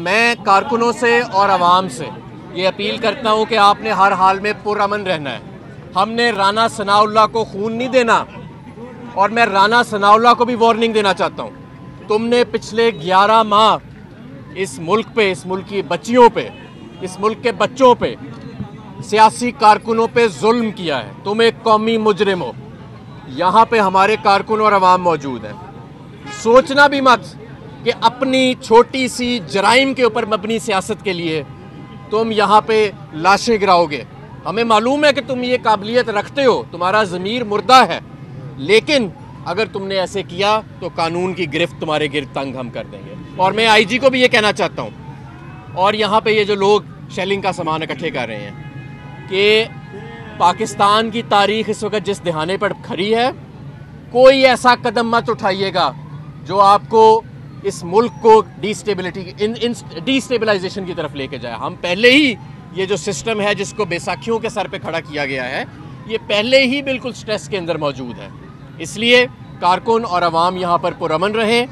میں کارکنوں سے اور عوام سے یہ اپیل کرتا ہوں کہ آپ نے ہر حال میں پرامن رہنا ہے۔ ہم نے رانا ثناء اللہ کو خون نہیں دینا، اور میں رانا ثناء اللہ کو بھی وارننگ دینا چاہتا ہوں۔ تم نے پچھلے 11 ماہ اس ملک پہ، اس ملک کی بچیوں پہ، اس ملک کے بچوں پہ، سیاسی کارکنوں پہ ظلم کیا ہے۔ تم ایک قومی مجرم ہو۔ یہاں پہ ہمارے کارکن اور عوام موجود ہیں۔ سوچنا بھی مت کہ اپنی چھوٹی سی جرائم کے اوپر مبنی سیاست کے لیے تم یہاں پہ لاشیں گراؤ گے۔ ہمیں معلوم ہے کہ تم یہ قابلیت رکھتے ہو، تمہارا ضمیر مردہ ہے، لیکن اگر تم نے ایسے کیا تو قانون کی گرفت تمہارے گرد تنگ ہم کر دیں گے۔ اور میں آئی جی کو بھی یہ کہنا چاہتا ہوں، اور یہاں پہ یہ جو لوگ شیلنگ کا سامان اکٹھے کر رہے ہیں، کہ پاکستان کی تاریخ اس وقت جس دہانے پر کھڑی ہے، کوئی ایسا قدم مت اٹھائیے گا جو آپ کو اس ملک کو ڈیسٹیبلائزیشن کی طرف لے کے جائے۔ ہم پہلے ہی یہ جو سسٹم ہے جس کو بیساکھیوں کے سر پہ کھڑا کیا گیا ہے، یہ پہلے ہی بالکل سٹریس کے اندر موجود ہے۔ اس لیے کارکن اور عوام یہاں پر پرامن رہیں۔